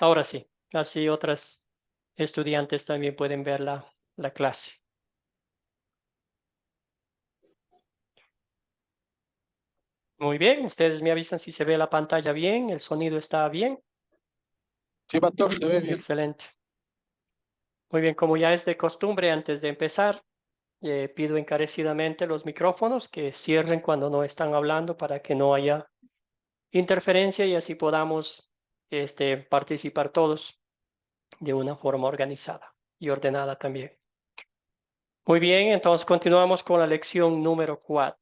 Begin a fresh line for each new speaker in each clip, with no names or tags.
Ahora sí, así otras estudiantes también pueden ver la clase. Muy bien, ustedes me avisan si se ve la pantalla bien, el sonido está bien.
Sí, pastor, se ve bien.
Excelente. Muy bien, como ya es de costumbre, antes de empezar, pido encarecidamente los micrófonos que cierren cuando no están hablando para que no haya interferencia y así podamos participar todos de una forma organizada y ordenada también. Muy bien, entonces continuamos con la lección número 4.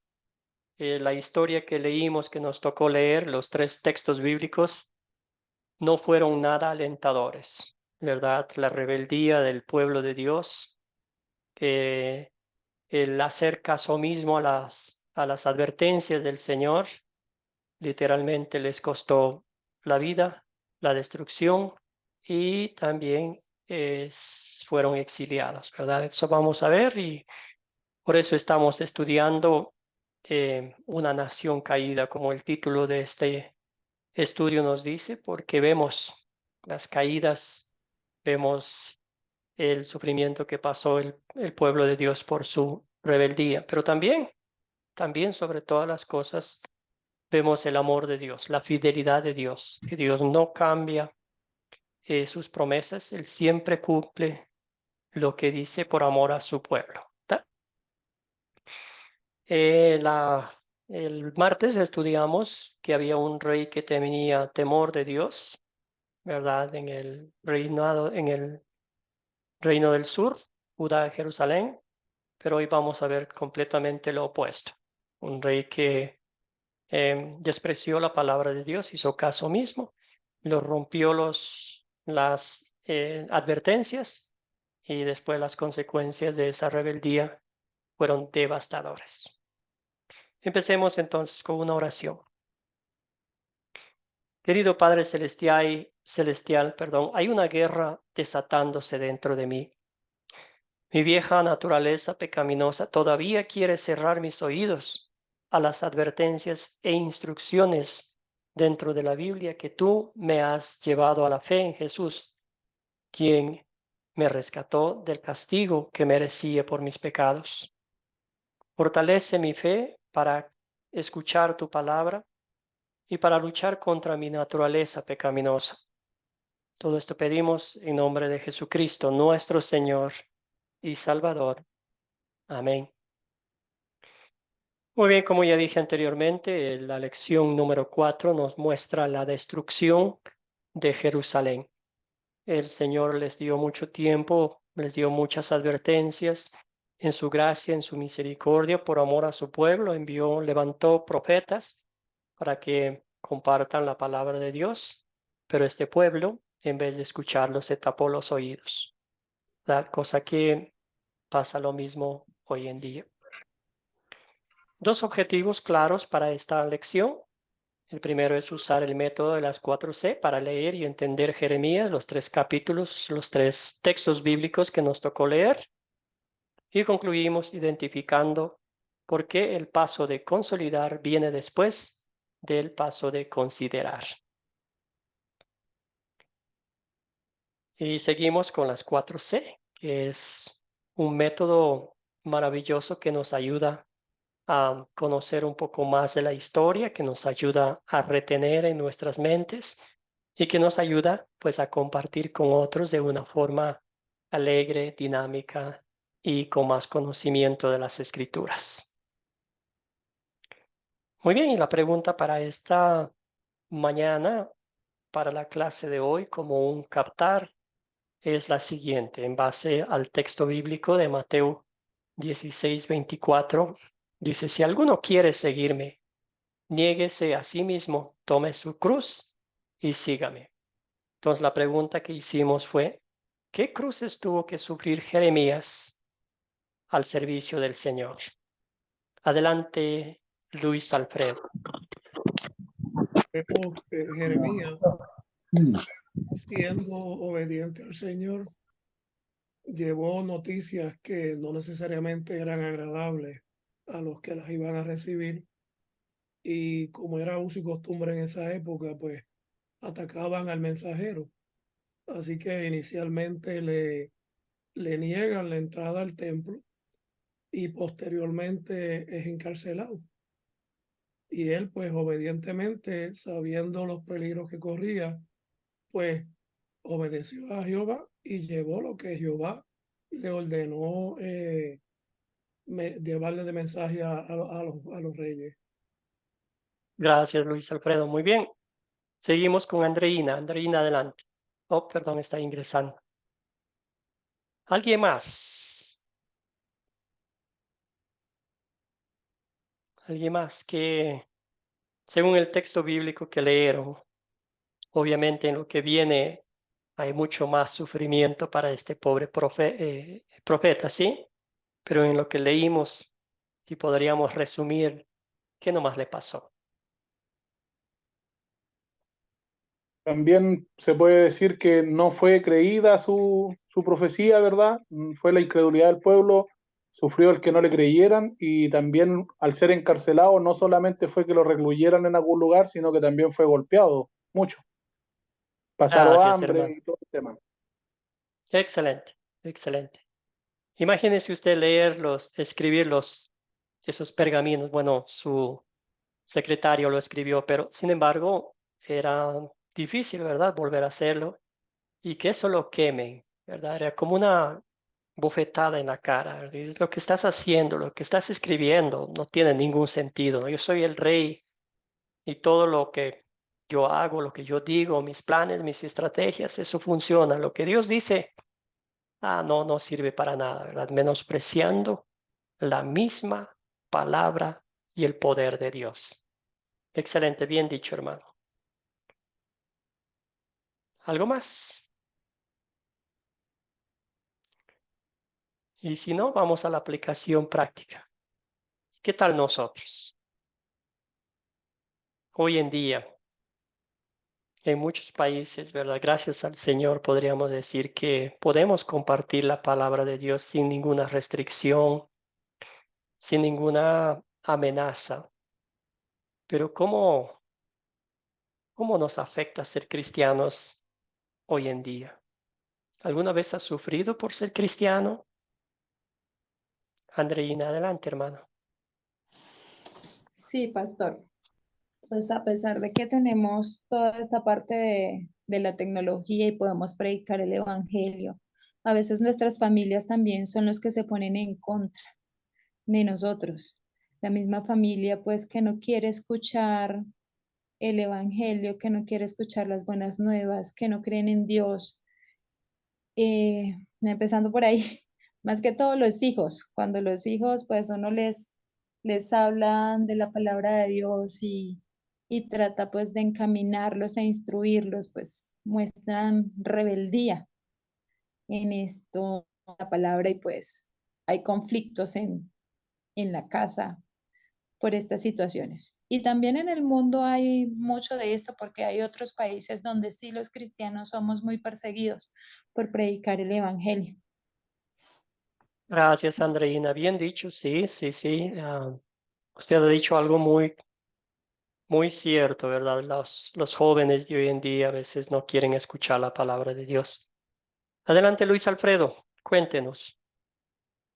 La historia que leímos, que nos tocó leer, los tres textos bíblicos, no fueron nada alentadores, ¿verdad? La rebeldía del pueblo de Dios, eh, el hacer caso mismo a las advertencias del Señor, literalmente les costó la vida, la destrucción y también fueron exiliados, ¿verdad? Eso vamos a ver y por eso estamos estudiando una nación caída, como el título de este estudio nos dice, porque vemos las caídas, vemos el sufrimiento que pasó el pueblo de Dios por su rebeldía, pero también sobre todas las cosas, vemos el amor de Dios, la fidelidad de Dios, que Dios no cambia sus promesas, Él siempre cumple lo que dice por amor a su pueblo. ¿Tá? Eh, la, el martes estudiamos que había un rey que tenía temor de Dios, ¿verdad? En el reino del sur, Judá y Jerusalén, pero hoy vamos a ver completamente lo opuesto. Un rey que despreció la palabra de Dios, hizo caso mismo, lo rompió las advertencias y después las consecuencias de esa rebeldía fueron devastadoras. Empecemos entonces con una oración. Querido Padre celestial, perdón, hay una guerra desatándose dentro de mí. Mi vieja naturaleza pecaminosa todavía quiere cerrar mis oídos a las advertencias e instrucciones dentro de la Biblia que tú me has llevado a la fe en Jesús, quien me rescató del castigo que merecía por mis pecados. Fortalece mi fe para escuchar tu palabra y para luchar contra mi naturaleza pecaminosa. Todo esto pedimos en nombre de Jesucristo, nuestro Señor y Salvador. Amén. Muy bien, como ya dije anteriormente, la lección número 4 nos muestra la destrucción de Jerusalén. El Señor les dio mucho tiempo, les dio muchas advertencias. En su gracia, en su misericordia, por amor a su pueblo, levantó profetas para que compartan la palabra de Dios, pero este pueblo, en vez de escucharlo, se tapó los oídos. La cosa que pasa lo mismo hoy en día. Dos objetivos claros para esta lección. El primero es usar el método de las 4C para leer y entender Jeremías, los tres capítulos, los tres textos bíblicos que nos tocó leer. Y concluimos identificando por qué el paso de consolidar viene después del paso de considerar. Y seguimos con las 4C, que es un método maravilloso que nos ayuda a conocer un poco más de la historia, que nos ayuda a retener en nuestras mentes y que nos ayuda pues a compartir con otros de una forma alegre, dinámica y con más conocimiento de las escrituras. Muy bien, y la pregunta para esta mañana, para la clase de hoy, como un captar, es la siguiente, en base al texto bíblico de Mateo 16:24, dice, si alguno quiere seguirme, niéguese a sí mismo, tome su cruz y sígame. Entonces la pregunta que hicimos fue, ¿qué cruces tuvo que sufrir Jeremías al servicio del Señor? Adelante, Luis Alfredo.
Vemos que Jeremías, siendo obediente al Señor, llevó noticias que no necesariamente eran agradables a los que las iban a recibir y como era uso y costumbre en esa época, pues atacaban al mensajero Así que inicialmente le niegan la entrada al templo y posteriormente es encarcelado. Y él, pues obedientemente, sabiendo los peligros que corría, pues obedeció a Jehová y llevó lo que Jehová le ordenó llevarle de mensaje a los reyes.
Gracias, Luis Alfredo. Muy bien. Seguimos con Andreina. Andreina, adelante. Oh, perdón, está ingresando. ¿Alguien más? ¿Alguien más que, según el texto bíblico que leyeron, obviamente en lo que viene hay mucho más sufrimiento para este pobre profeta, ¿sí? Pero en lo que leímos, si podríamos resumir, ¿qué nomás le pasó?
También se puede decir que no fue creída su profecía, ¿verdad? Fue la incredulidad del pueblo, sufrió el que no le creyeran y también al ser encarcelado no solamente fue que lo recluyeran en algún lugar, sino que también fue golpeado mucho. Pasaron
Gracias,
hambre
hermano.
y todo el tema.
Excelente, excelente. Imagínese usted leer escribir esos pergaminos. Bueno, su secretario lo escribió, pero sin embargo era difícil, ¿verdad? Volver a hacerlo y que eso lo quemen, ¿verdad? Era como una bofetada en la cara. ¿Verdad? Es lo que estás haciendo, lo que estás escribiendo no tiene ningún sentido, ¿no? Yo soy el rey y todo lo que yo hago, lo que yo digo, mis planes, mis estrategias, eso funciona. Lo que Dios dice, no, no sirve para nada, ¿verdad? Menospreciando la misma palabra y el poder de Dios. Excelente, bien dicho, hermano. ¿Algo más? Y si no, vamos a la aplicación práctica. ¿Qué tal nosotros? Hoy en día, en muchos países, ¿verdad? Gracias al Señor podríamos decir que podemos compartir la palabra de Dios sin ninguna restricción, sin ninguna amenaza. Pero ¿cómo nos afecta ser cristianos hoy en día? ¿Alguna vez has sufrido por ser cristiano? Andreina, adelante, hermano.
Sí, pastor. Pues a pesar de que tenemos toda esta parte de la tecnología y podemos predicar el evangelio, a veces nuestras familias también son los que se ponen en contra de nosotros. La misma familia, pues, que no quiere escuchar el evangelio, que no quiere escuchar las buenas nuevas, que no creen en Dios. Empezando por ahí, más que todos los hijos, cuando los hijos, pues uno les hablan de la palabra de Dios y trata pues de encaminarlos e instruirlos, pues muestran rebeldía en esto, la palabra, y pues hay conflictos en la casa por estas situaciones. Y también en el mundo hay mucho de esto porque hay otros países donde sí los cristianos somos muy perseguidos por predicar el evangelio.
Gracias, Andreina. Bien dicho, sí, sí, sí. Usted ha dicho algo muy, muy cierto, ¿verdad? Los jóvenes de hoy en día a veces no quieren escuchar la palabra de Dios. Adelante, Luis Alfredo, cuéntenos.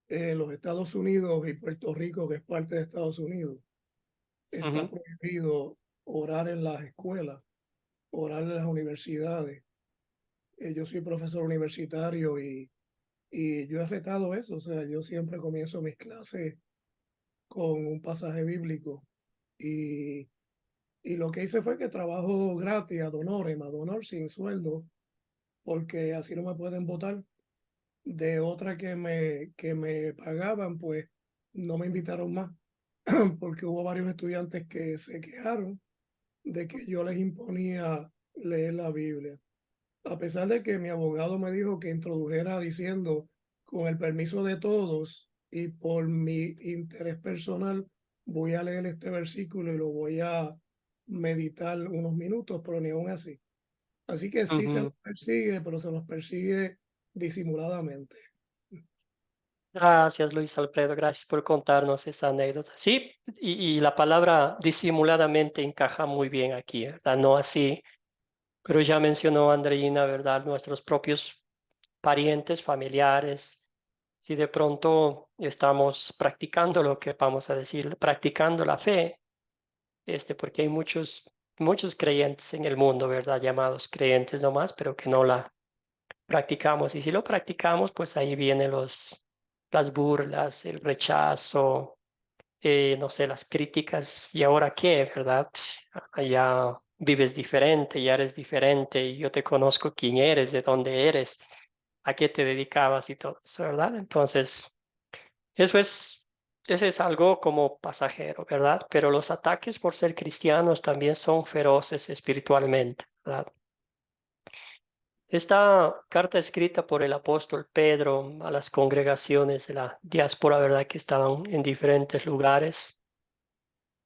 Los Estados Unidos y Puerto Rico, que es parte de Estados Unidos, está
Ujú.
prohibido orar en las escuelas, orar en las universidades. Yo soy profesor universitario y yo he retado eso, o sea, yo siempre comienzo mis clases con un pasaje bíblico y, y lo que hice fue que trabajo gratis, ad honor, sin sueldo, porque así no me pueden votar. De otra que me pagaban, pues no me invitaron más, porque hubo varios estudiantes que se quejaron de que yo les imponía leer la Biblia. A pesar de que mi abogado me dijo que introdujera diciendo, con el permiso de todos y por mi interés personal, voy a leer este versículo y lo voy a meditar unos minutos, pero ni aún así. Así que sí se nos
Ujú.
persigue, pero se nos persigue disimuladamente.
Gracias, Luis Alfredo, gracias por contarnos esa anécdota. Sí, y la palabra disimuladamente encaja muy bien aquí, ¿verdad? No así Pero ya mencionó Andreina, ¿verdad? Nuestros propios parientes, familiares. Si de pronto estamos practicando lo que vamos a decir, practicando la fe, porque hay muchos creyentes en el mundo, ¿verdad? Llamados creyentes nomás, pero que no la practicamos. Y si lo practicamos, pues ahí vienen las burlas, el rechazo, no sé, las críticas. ¿Y ahora qué, verdad? Ya vives diferente, ya eres diferente, y yo te conozco quién eres, de dónde eres, a qué te dedicabas y todo eso, ¿verdad? Entonces, eso eso es algo como pasajero, ¿verdad? Pero los ataques por ser cristianos también son feroces espiritualmente, ¿verdad? Esta carta escrita por el apóstol Pedro a las congregaciones de la diáspora, ¿verdad? Que estaban en diferentes lugares.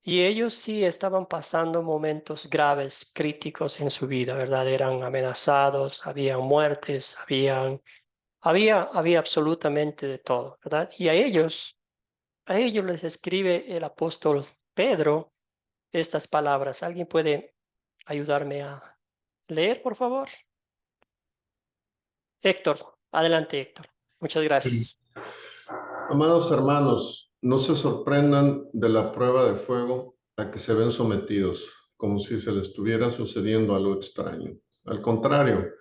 Y ellos sí estaban pasando momentos graves, críticos en su vida, ¿verdad? Eran amenazados, había muertes, había absolutamente de todo, ¿verdad? Y a ellos les escribe el apóstol Pedro estas palabras. ¿Alguien puede ayudarme a leer, por favor? Héctor, adelante, Héctor. Muchas gracias.
Amados hermanos, no se sorprendan de la prueba de fuego a que se ven sometidos, como si se les estuviera sucediendo algo extraño. Al contrario,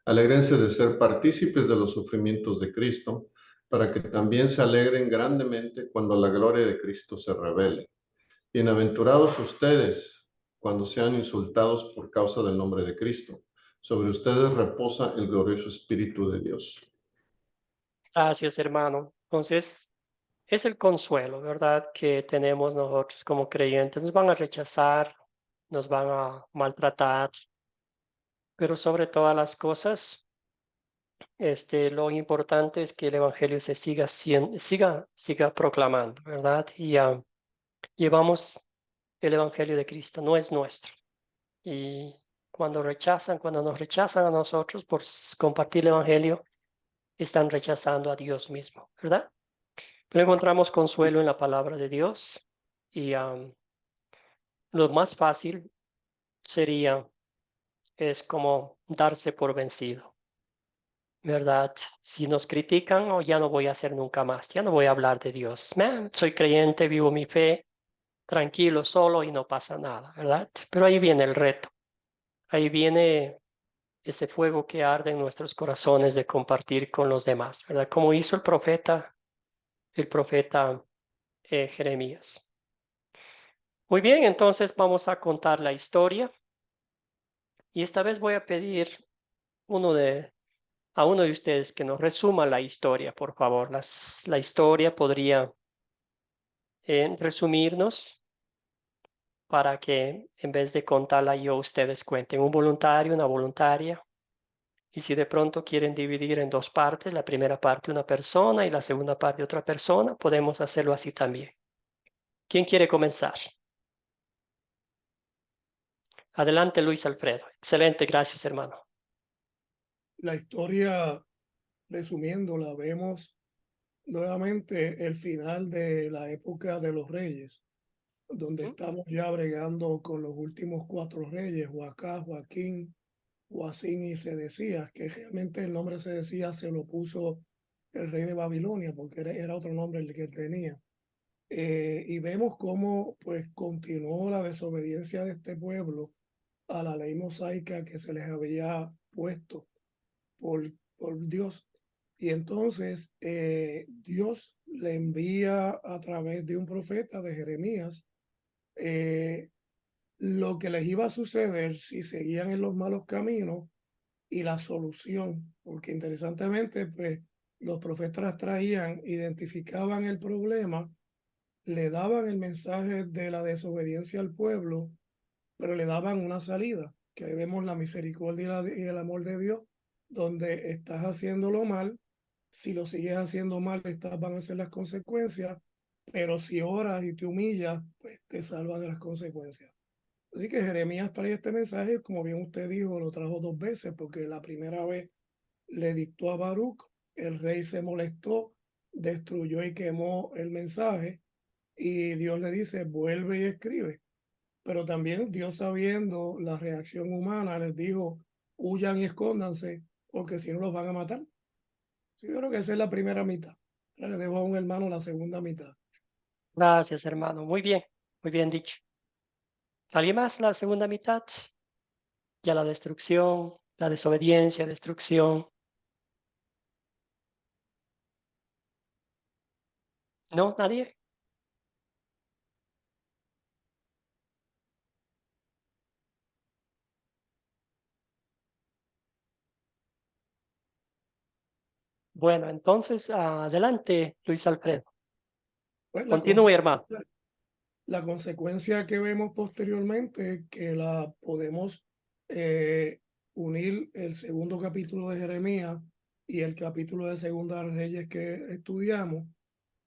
alégrense de ser partícipes de los sufrimientos de Cristo, para que también se alegren grandemente cuando la gloria de Cristo se revele. Bienaventurados ustedes cuando sean insultados por causa del nombre de Cristo. Sobre ustedes reposa el glorioso Espíritu de Dios.
Gracias, hermano. Entonces, es el consuelo, ¿verdad? Que tenemos nosotros como creyentes. Nos van a rechazar, nos van a maltratar, pero sobre todas las cosas, lo importante es que el evangelio se siga proclamando, ¿verdad? Y llevamos el evangelio de Cristo, no es nuestro. Y cuando nos rechazan a nosotros por compartir el evangelio, están rechazando a Dios mismo, ¿verdad? Pero encontramos consuelo en la palabra de Dios, y lo más fácil es como darse por vencido, ¿verdad? Si nos critican, oh, ya no voy a hacer nunca más, ya no voy a hablar de Dios. Soy creyente, vivo mi fe tranquilo, solo, y no pasa nada, ¿verdad? Pero ahí viene el reto, ahí viene ese fuego que arde en nuestros corazones de compartir con los demás, ¿verdad? Como hizo el profeta Jeremías. Muy bien, entonces vamos a contar la historia, y esta vez voy a pedir a uno de ustedes que nos resuma la historia, por favor. La historia podría resumirnos, para que en vez de contarla yo, ustedes cuenten. Un voluntario, una voluntaria. Y si de pronto quieren dividir en dos partes, la primera parte una persona y la segunda parte otra persona, podemos hacerlo así también. ¿Quién quiere comenzar? Adelante, Luis Alfredo. Excelente, gracias, hermano.
La historia, resumiéndola, vemos nuevamente el final de la época de los reyes, donde estamos ya bregando con los últimos 4 reyes, Joacá, Joaquín, Joacín y Sedecías, que realmente el nombre Sedecías se lo puso el rey de Babilonia, porque era otro nombre el que él tenía. Y vemos cómo pues continuó la desobediencia de este pueblo a la ley mosaica que se les había puesto por Dios. Y entonces Dios le envía a través de un profeta de Jeremías lo que les iba a suceder si seguían en los malos caminos y la solución, porque interesantemente pues los profetas traían, identificaban el problema, le daban el mensaje de la desobediencia al pueblo, pero le daban una salida, que ahí vemos la misericordia y el amor de Dios, donde estás haciéndolo mal, si lo sigues haciendo mal, estas van a ser las consecuencias, pero si oras y te humillas, pues te salvas de las consecuencias. Así que Jeremías trae este mensaje, como bien usted dijo, lo trajo 2 veces, porque la primera vez le dictó a Baruch, el rey se molestó, destruyó y quemó el mensaje, y Dios le dice, vuelve y escribe. Pero también Dios, sabiendo la reacción humana, les dijo, huyan y escóndanse, porque si no los van a matar. Sí, yo creo que esa es la primera mitad. Ahora le dejo a un hermano la segunda mitad.
Gracias, hermano. Muy bien dicho. ¿Alguien más la segunda mitad? Ya la destrucción, la desobediencia, destrucción. ¿No? ¿Nadie? Bueno, entonces adelante, Luis Alfredo.
Pues
Continúe, hermano.
la consecuencia que vemos posteriormente es que la podemos unir el segundo capítulo de Jeremías y el capítulo de Segunda de Reyes que estudiamos.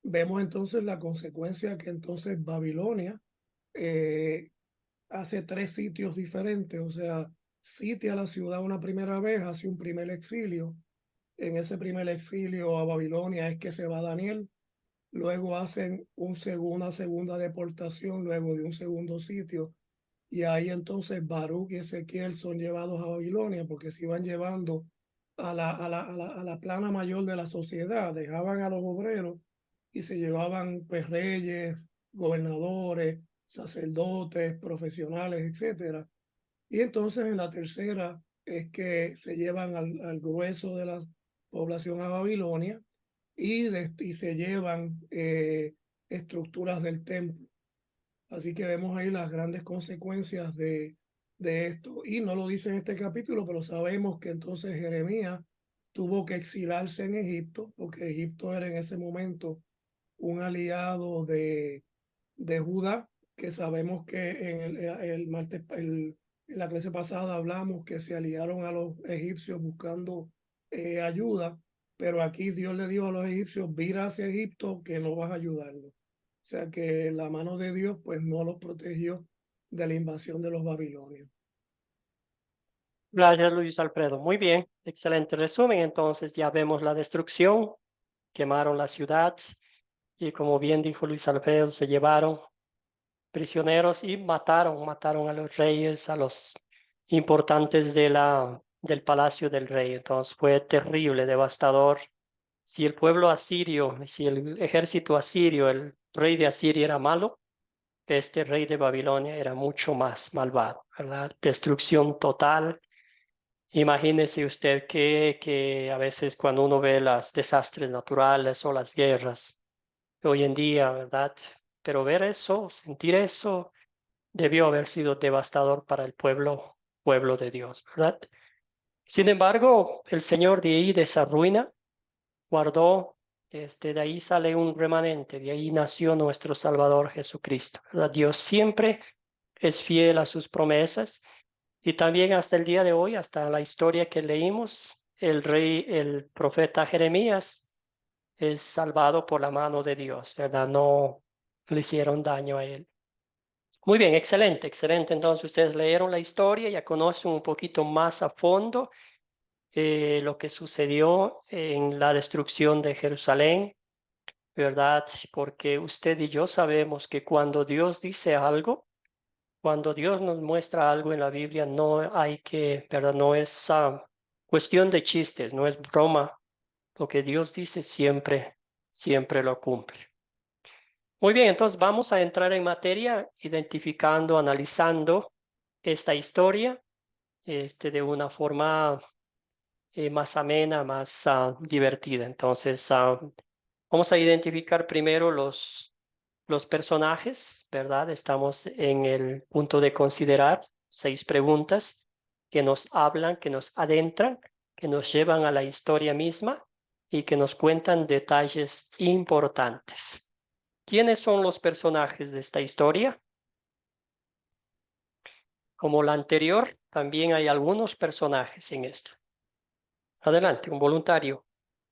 Vemos entonces la consecuencia que entonces Babilonia hace 3 sitios diferentes, o sea, sitia la ciudad una primera vez, hace un primer exilio. En ese primer exilio a Babilonia es que se va Daniel. Luego hacen una segunda deportación, luego de un segundo sitio. Y ahí entonces Baruch y Ezequiel son llevados a Babilonia porque se iban llevando a la plana mayor de la sociedad. Dejaban a los obreros y se llevaban pues reyes, gobernadores, sacerdotes, profesionales, etcétera. Y entonces en la tercera es que se llevan al grueso de la población a Babilonia y se llevan estructuras del templo. Así que vemos ahí las grandes consecuencias de esto. Y no lo dice en este capítulo, pero sabemos que entonces Jeremías tuvo que exilarse en Egipto, porque Egipto era en ese momento un aliado de Judá, que sabemos que en la clase pasada hablamos que se aliaron a los egipcios buscando ayuda, pero aquí Dios le dijo a los egipcios, vira hacia Egipto que no vas a ayudarlos. O sea que la mano de Dios pues no los protegió de la invasión de los babilonios.
Gracias, Luis Alfredo. Muy bien, excelente resumen. Entonces ya vemos la destrucción, quemaron la ciudad y como bien dijo Luis Alfredo, se llevaron prisioneros y mataron a los reyes, a los importantes del palacio del rey. Entonces fue terrible, devastador. Si el pueblo asirio, si el ejército asirio, el rey de Asiria era malo, este rey de Babilonia era mucho más malvado, ¿verdad? Destrucción total. Imagínese usted que a veces cuando uno ve los desastres naturales o las guerras hoy en día, ¿verdad? Pero ver eso, sentir eso, debió haber sido devastador para el pueblo de Dios, ¿verdad? Sin embargo, el Señor de ahí, de esa ruina, guardó, de ahí sale un remanente, de ahí nació nuestro Salvador Jesucristo, ¿verdad? Dios siempre es fiel a sus promesas y también hasta el día de hoy, hasta la historia que leímos, el profeta Jeremías es salvado por la mano de Dios, ¿verdad? No le hicieron daño a él. Muy bien, excelente, excelente. Entonces ustedes leyeron la historia, ya conocen un poquito más a fondo lo que sucedió en la destrucción de Jerusalén, ¿verdad? Porque usted y yo sabemos que cuando Dios dice algo, cuando Dios nos muestra algo en la Biblia, no hay que, ¿verdad? No es cuestión de chistes, no es broma. Lo que Dios dice siempre, siempre lo cumple. Muy bien, entonces vamos a entrar en materia identificando, analizando esta historia de una forma más amena, más divertida. Entonces, vamos a identificar primero los personajes, ¿verdad? Estamos en el punto de considerar 6 preguntas que nos hablan, que nos adentran, que nos llevan a la historia misma y que nos cuentan detalles importantes. ¿Quiénes son los personajes de esta historia? Como la anterior, también hay algunos personajes en esta. Adelante, un voluntario,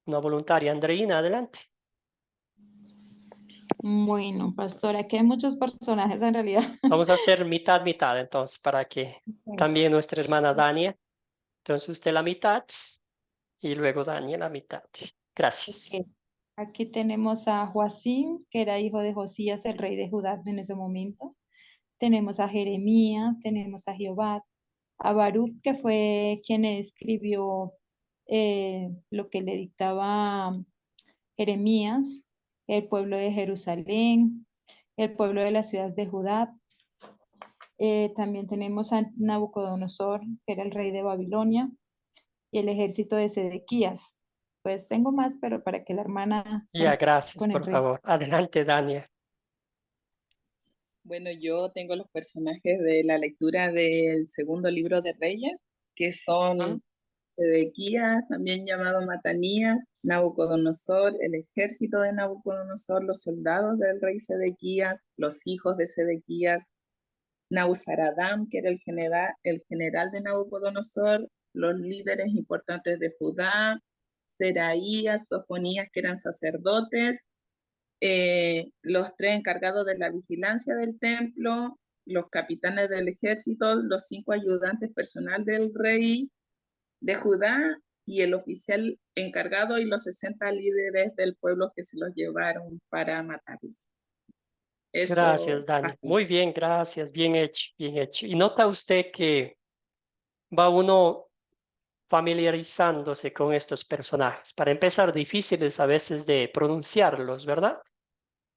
una voluntaria. Andreina, adelante.
Bueno, pastora, aquí hay muchos personajes en realidad.
Vamos a hacer mitad, mitad, entonces, para que también nuestra hermana Dania. Entonces, usted la mitad y luego Dania la mitad. Gracias.
Ok. Aquí tenemos a Joacim, que era hijo de Josías, el rey de Judá en ese momento. Tenemos a Jeremías, tenemos a Jehová, a Baruch, que fue quien escribió lo que le dictaba Jeremías, el pueblo de Jerusalén, el pueblo de las ciudades de Judá. También tenemos a Nabucodonosor, que era el rey de Babilonia, y el ejército de Sedequías. Pues tengo más, pero para que la hermana
Ya, gracias,
con el
por
resto.
favor. Adelante, Daniel.
Bueno, yo tengo los personajes de la lectura del segundo libro de Reyes, que son Sedequías, también llamado Matanías, Nabucodonosor, el ejército de Nabucodonosor, los soldados del rey Sedequías, los hijos de Sedequías, Nabuzaradán, que era el general de Nabucodonosor, los líderes importantes de Judá, Seraías, Sofonías, que eran sacerdotes, los tres encargados de la vigilancia del templo, los capitanes del ejército, los 5 ayudantes personal del rey de Judá y el oficial encargado y los 60 líderes del pueblo que se los llevaron para matarlos.
Gracias,
Eso
Dani.
hasta
Muy bien, gracias. Bien hecho, bien hecho. Y nota usted que va uno familiarizándose con estos personajes. Para empezar, difíciles a veces de pronunciarlos, ¿verdad?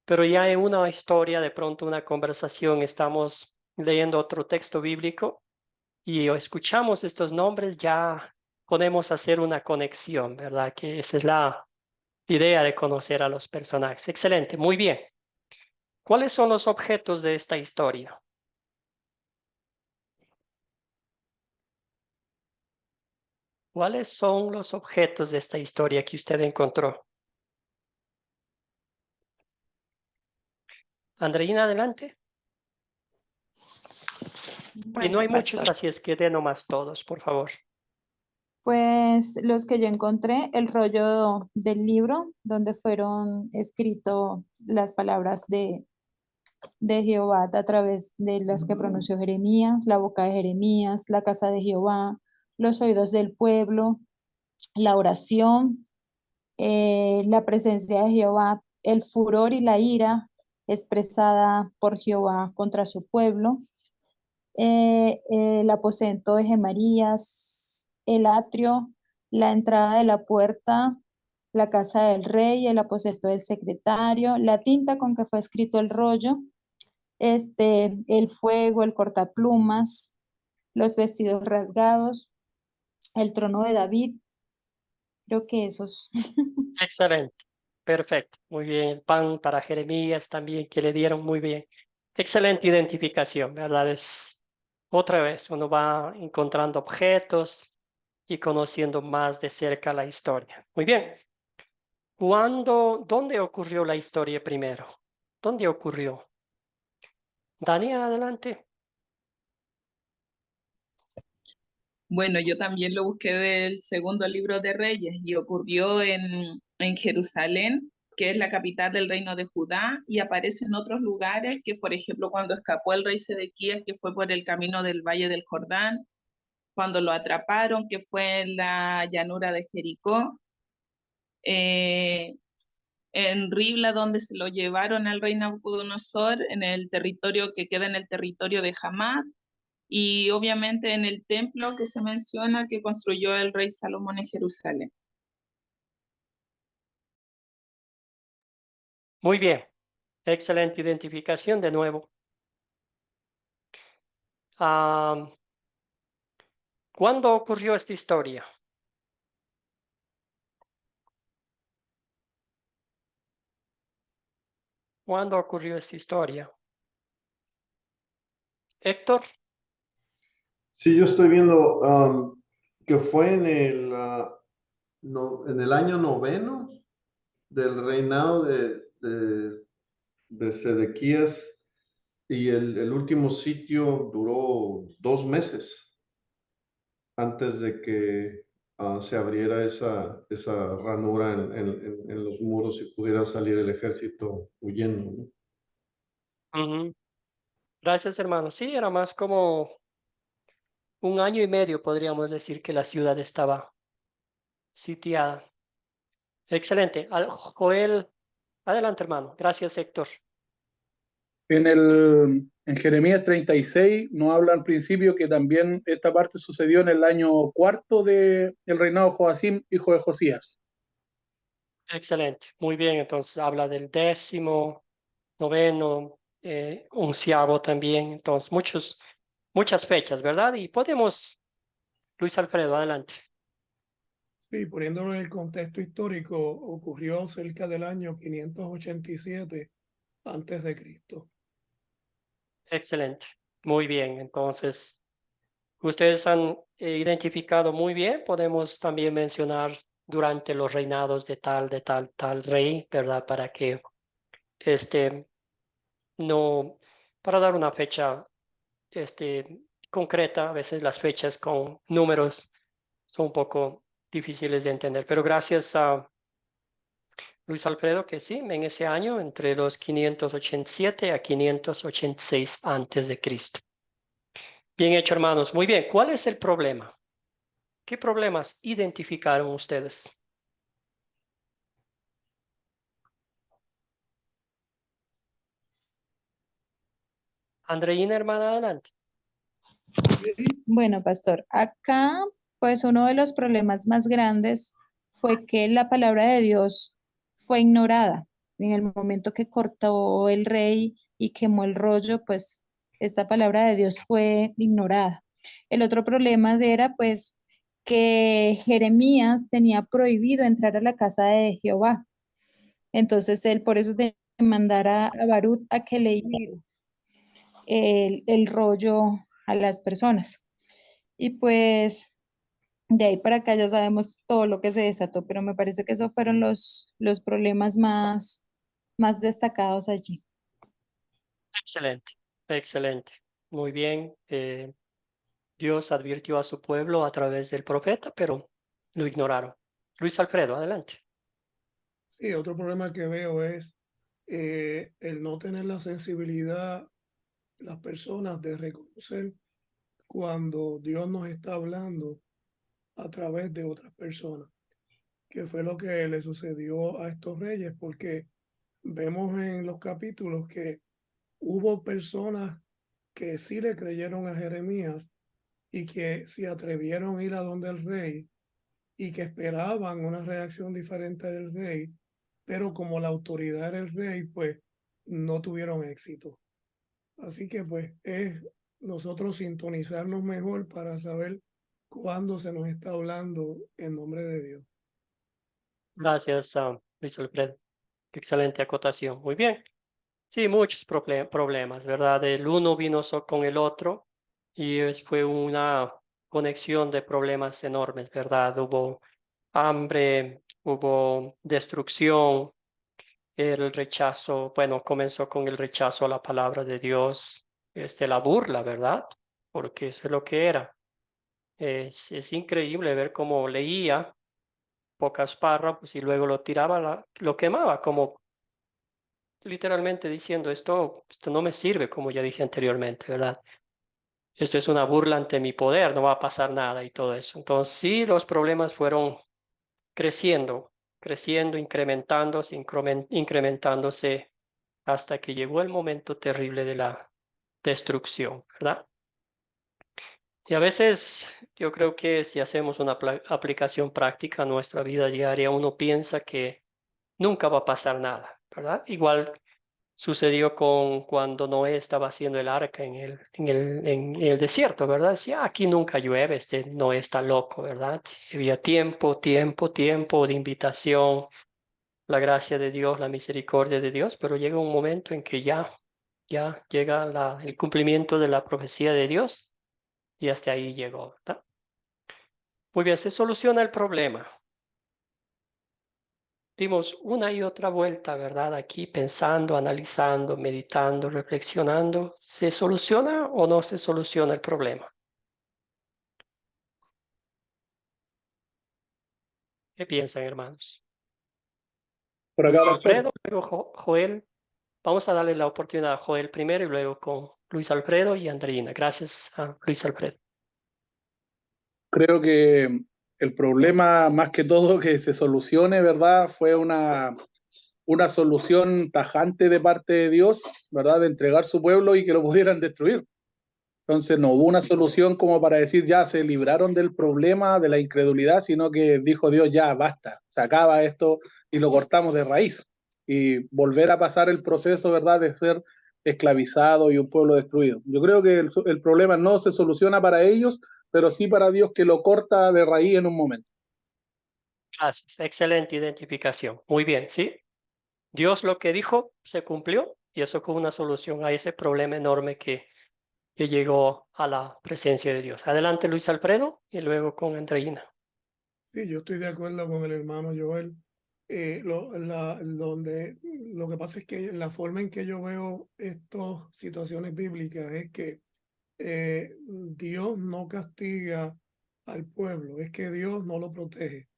Pero ya en una historia, de pronto una conversación, estamos leyendo otro texto bíblico y escuchamos estos nombres, ya podemos hacer una conexión, ¿verdad? Que esa es la idea de conocer a los personajes. Excelente, muy bien. ¿Cuáles son los objetos de esta historia? ¿Cuáles son los objetos de esta historia que usted encontró? Andreina, adelante. Y no
Bueno,
hay muchos,
pastor.
así es que de nomás todos, por favor.
Pues los que yo encontré, el rollo del libro donde fueron escritas las palabras de Jehová a través de las que pronunció Jeremías, la boca de Jeremías, la casa de Jehová, los oídos del pueblo, la oración, la presencia de Jehová, el furor y la ira expresada por Jehová contra su pueblo, el aposento de Gemarías, el atrio, la entrada de la puerta, la casa del rey, el aposento del secretario, la tinta con que fue escrito el rollo, el fuego, el cortaplumas, los vestidos rasgados, el trono de David. Creo que esos.
Excelente, perfecto, muy bien. El pan para Jeremías también, que le dieron muy bien. Excelente identificación, ¿verdad? Es otra vez, uno va encontrando objetos y conociendo más de cerca la historia. Muy bien. ¿Dónde ocurrió la historia primero? ¿Dónde ocurrió? Dani, adelante.
Bueno, yo también lo busqué del segundo libro de Reyes y ocurrió en Jerusalén, que es la capital del reino de Judá, y aparece en otros lugares, que por ejemplo cuando escapó el rey Sedequías, que fue por el camino del valle del Jordán, cuando lo atraparon, que fue en la llanura de Jericó, en Ribla, donde se lo llevaron al rey Nabucodonosor, en el territorio que queda en el territorio de Hamat, y obviamente en el templo que se menciona que construyó el rey Salomón en Jerusalén.
Muy bien. Excelente identificación de nuevo. Ah, ¿cuándo ocurrió esta historia? ¿Cuándo ocurrió esta historia? Héctor,
Sí, yo estoy viendo que fue en el año 9 del reinado de Sedequías, y el último sitio duró 2 meses antes de que se abriera esa ranura en los muros y pudiera salir el ejército huyendo, ¿no?
ujú. Gracias, hermano. Sí, era más como 1 año y medio, podríamos decir, que la ciudad estaba sitiada. Excelente. Joel, adelante, hermano. Gracias, Héctor.
En Jeremías 36 nos habla al principio que también esta parte sucedió en el año cuarto del reinado de Joacim, hijo de Josías.
Excelente, muy bien. Entonces habla del 10º, 9º, 11º también. Entonces muchas fechas, ¿verdad? Y podemos, Luis Alfredo, adelante.
Sí, poniéndolo en el contexto histórico, ocurrió cerca del año 587 antes de Cristo.
Excelente, muy bien. Entonces, ustedes han identificado muy bien. Podemos también mencionar durante los reinados de tal rey, ¿verdad? Para que no, para dar una fecha concreta. A veces las fechas con números son un poco difíciles de entender, pero gracias a Luis Alfredo que sí, en ese año, entre los 587 a 586 antes de Cristo. Bien hecho, hermanos. Muy bien. ¿Cuál es el problema? ¿Qué problemas identificaron ustedes? Andreina, hermana, adelante.
Bueno, pastor, acá pues uno de los problemas más grandes fue que la palabra de Dios fue ignorada. En el momento que cortó el rey y quemó el rollo, pues esta palabra de Dios fue ignorada. El otro problema era pues que Jeremías tenía prohibido entrar a la casa de Jehová. Entonces él por eso tenía que mandar a Barut a que leyera el rollo a las personas. Y pues de ahí para acá ya sabemos todo lo que se desató, pero me parece que esos fueron los problemas más destacados allí.
Excelente, excelente. Muy bien. Dios advirtió a su pueblo a través del profeta, pero lo ignoraron. Luis Alfredo, adelante.
Sí, otro problema que veo es el no tener la sensibilidad, las personas, de reconocer cuando Dios nos está hablando a través de otras personas, que fue lo que le sucedió a estos reyes, porque vemos en los capítulos que hubo personas que sí le creyeron a Jeremías y que se atrevieron a ir a donde el rey y que esperaban una reacción diferente del rey, pero como la autoridad era el rey, pues no tuvieron éxito. Así que pues es nosotros sintonizarnos mejor para saber cuándo se nos está hablando en nombre de Dios.
Gracias, Luis Alfredo. Excelente acotación. Muy bien. Sí, muchos problemas, ¿verdad? El uno vino con el otro y fue una conexión de problemas enormes, ¿verdad? Hubo hambre, hubo destrucción, el rechazo, bueno, comenzó con el rechazo a la palabra de Dios, la burla, ¿verdad? Porque eso es lo que era. Es increíble ver cómo leía pocas párrafos y luego lo tiraba, lo quemaba, como literalmente diciendo, esto no me sirve, como ya dije anteriormente, ¿verdad? Esto es una burla ante mi poder, no va a pasar nada y todo eso. Entonces, sí, los problemas fueron creciendo, incrementándose hasta que llegó el momento terrible de la destrucción, ¿verdad? Y a veces yo creo que si hacemos una aplicación práctica a nuestra vida diaria, uno piensa que nunca va a pasar nada, ¿verdad? Igual sucedió con cuando Noé estaba haciendo el arca en el desierto, ¿verdad? Decía, aquí nunca llueve, Noé está loco, ¿verdad? Había tiempo de invitación, la gracia de Dios, la misericordia de Dios, pero llega un momento en que ya llega el cumplimiento de la profecía de Dios y hasta ahí llegó, ¿verdad? Muy bien, se soluciona el problema. Dimos una y otra vuelta, ¿verdad? Aquí pensando, analizando, meditando, reflexionando. ¿Se soluciona o no se soluciona el problema? ¿Qué piensan, hermanos?
Por acá,
Luis
pastor.
Alfredo, luego Joel. Vamos a darle la oportunidad a Joel primero y luego con Luis Alfredo y Andreina. Gracias a Luis Alfredo.
Creo que el problema, más que todo que se solucione, ¿verdad? Fue una una solución tajante de parte de Dios, ¿verdad? De entregar su pueblo y que lo pudieran destruir. Entonces no hubo una solución como para decir ya se libraron del problema de la incredulidad, sino que dijo Dios ya basta, se acaba esto y lo cortamos de raíz. Y volver a pasar el proceso, ¿verdad? De ser esclavizado y un pueblo destruido. Yo creo que el problema no se soluciona para ellos, pero sí para Dios que lo corta de raíz en un momento.
Gracias, excelente identificación. Muy bien, ¿sí? Dios lo que dijo se cumplió y eso fue una solución a ese problema enorme que llegó a la presencia de Dios. Adelante, Luis Alfredo, y luego con Andreina.
Sí, yo estoy de acuerdo con el hermano Joel. Lo que pasa es que la forma en que yo veo estas situaciones bíblicas es que Dios no castiga al pueblo, es que Dios no lo protege.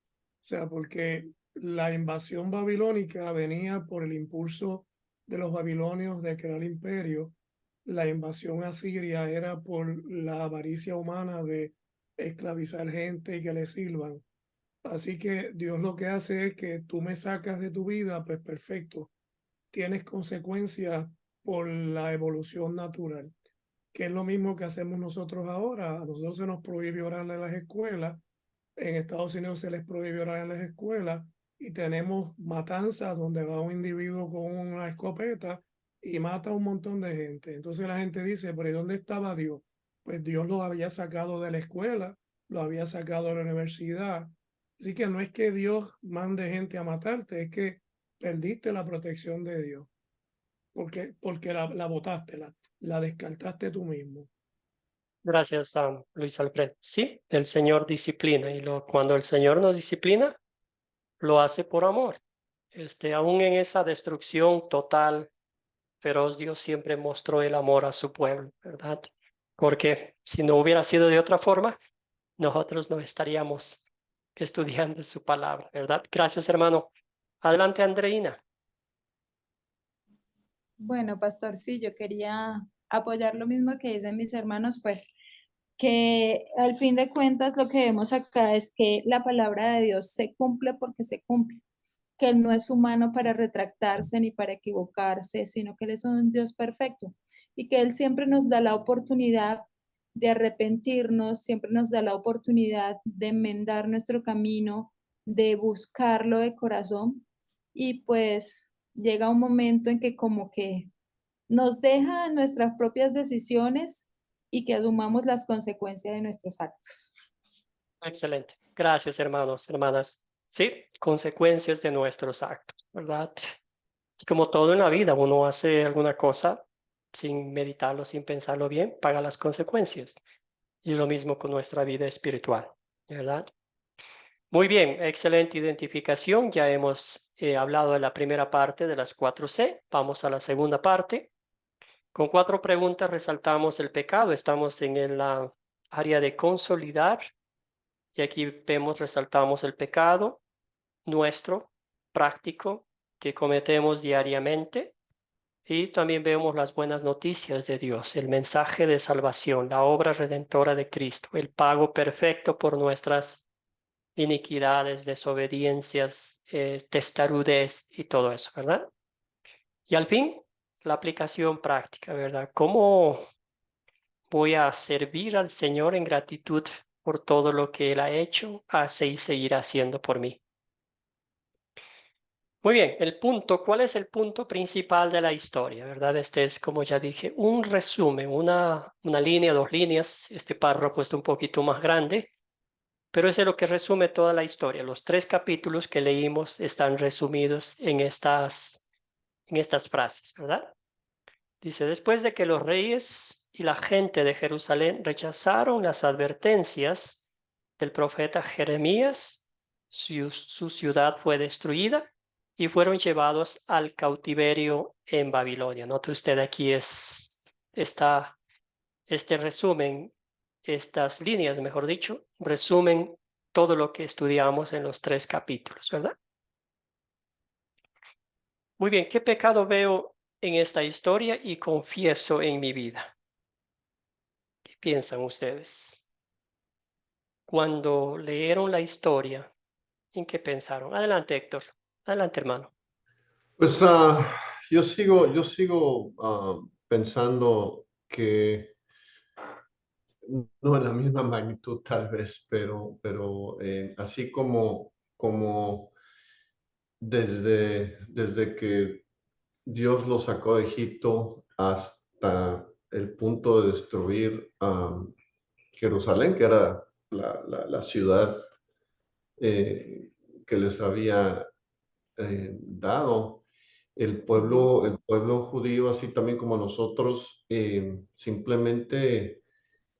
O sea, porque la invasión babilónica venía por el impulso de los babilonios de crear imperio. La invasión a Siria era por la avaricia humana de esclavizar gente y que le sirvan. Así que Dios lo que hace es que tú me sacas de tu vida, pues perfecto. Tienes consecuencias por la evolución natural, que es lo mismo que hacemos nosotros ahora. A nosotros se nos prohíbe orar en las escuelas. En Estados Unidos se les prohíbe orar en las escuelas y tenemos matanzas donde va un individuo con una escopeta y mata a un montón de gente. Entonces la gente dice, pero ¿y dónde estaba Dios? Pues Dios lo había sacado de la escuela, lo había sacado de la universidad. Así que no es que Dios mande gente a matarte, es que perdiste la protección de Dios, porque la botaste, la descartaste tú mismo.
Gracias, Luis Alfredo. Sí, el Señor disciplina y cuando el Señor nos disciplina, lo hace por amor. Aún en esa destrucción total, feroz, Dios siempre mostró el amor a su pueblo, ¿verdad? Porque si no hubiera sido de otra forma, nosotros no estaríamos estudiando su palabra, ¿verdad? Gracias, hermano. Adelante, Andreina.
Bueno, pastor, sí, yo quería apoyar lo mismo que dicen mis hermanos, pues que al fin de cuentas lo que vemos acá es que la palabra de Dios se cumple porque se cumple, que Él no es humano para retractarse ni para equivocarse, sino que Él es un Dios perfecto y que Él siempre nos da la oportunidad de arrepentirnos, siempre nos da la oportunidad de enmendar nuestro camino, de buscarlo de corazón y pues llega un momento en que como que nos deja nuestras propias decisiones y que asumamos las consecuencias de nuestros actos.
Excelente. Gracias, hermanos, hermanas. Sí, consecuencias de nuestros actos, ¿verdad? Es como todo en la vida, uno hace alguna cosa sin meditarlo, sin pensarlo bien, paga las consecuencias. Y lo mismo con nuestra vida espiritual, ¿verdad? Muy bien, excelente identificación. Ya hemos hablado de la primera parte de las 4C. Vamos a la segunda parte. Con 4 preguntas resaltamos el pecado. Estamos en la área de consolidar. Y aquí vemos, resaltamos el pecado nuestro, práctico, que cometemos diariamente. Y también vemos las buenas noticias de Dios, el mensaje de salvación, la obra redentora de Cristo, el pago perfecto por nuestras iniquidades, desobediencias, testarudez y todo eso, ¿verdad? Y al fin, la aplicación práctica, ¿verdad? ¿Cómo voy a servir al Señor en gratitud por todo lo que Él ha hecho, hace y seguirá haciendo por mí? Muy bien, el punto, ¿cuál es el punto principal de la historia, verdad? Este es, como ya dije, un resumen, una línea, 2 líneas. Este párrafo es un poquito más grande, pero es lo que resume toda la historia. Los 3 capítulos que leímos están resumidos en estas frases, ¿verdad? Dice, después de que los reyes y la gente de Jerusalén rechazaron las advertencias del profeta Jeremías, su ciudad fue destruida y fueron llevados al cautiverio en Babilonia. Note usted aquí está este resumen, estas líneas, mejor dicho, resumen todo lo que estudiamos en los 3 capítulos, ¿verdad? Muy bien, ¿qué pecado veo en esta historia y confieso en mi vida? ¿Qué piensan ustedes? Cuando leyeron la historia, ¿en qué pensaron? Adelante, Héctor. Adelante, hermano.
Pues yo sigo pensando que no en la misma magnitud tal vez, pero así como desde que Dios los sacó de Egipto hasta el punto de destruir Jerusalén, que era la ciudad que les había dado. El pueblo judío, así también como nosotros, simplemente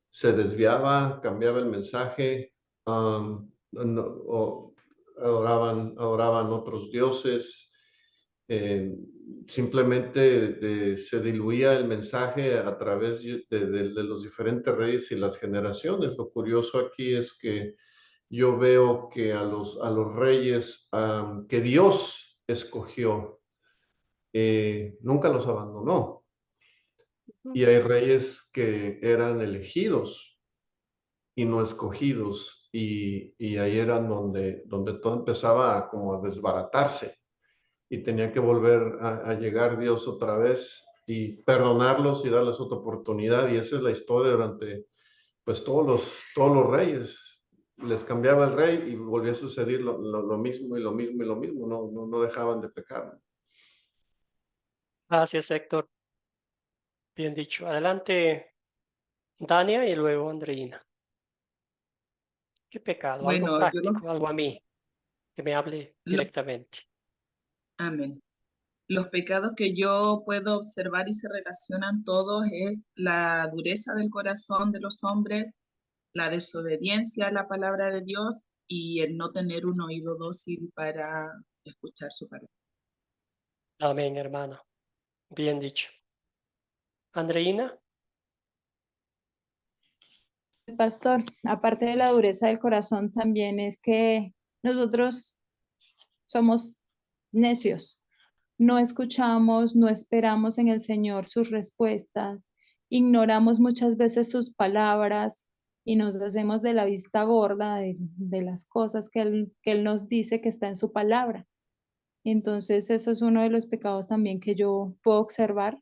se desviaba, cambiaba el mensaje, adoraban otros dioses, eh, simplemente se diluía el mensaje a través de los diferentes reyes y las generaciones. Lo curioso aquí es que yo veo que a los reyes que Dios escogió, nunca los abandonó. Y hay reyes que eran elegidos y no escogidos. Y ahí eran donde todo empezaba como a desbaratarse. Y tenía que volver a llegar Dios otra vez y perdonarlos y darles otra oportunidad. Y esa es la historia durante, pues, todos los reyes. Les cambiaba el rey y volvía a suceder lo mismo y lo mismo y lo mismo. No dejaban de pecar.
Gracias, Héctor. Bien dicho. Adelante, Dania, y luego Andreina. ¿Qué pecado? Algo
Bueno,
práctico, algo a mí, que me hable
lo-
directamente.
amén. Los pecados que yo puedo observar y se relacionan todos es la dureza del corazón de los hombres, la desobediencia a la palabra de Dios y el no tener un oído dócil para escuchar su palabra.
Amén, hermano. Bien dicho. Andreina.
Pastor, aparte de la dureza del corazón, también es que nosotros somos necios. No escuchamos, no esperamos en el Señor sus respuestas, ignoramos muchas veces sus palabras y nos hacemos de la vista gorda de las cosas que él nos dice que está en su palabra. Entonces, eso es uno de los pecados también que yo puedo observar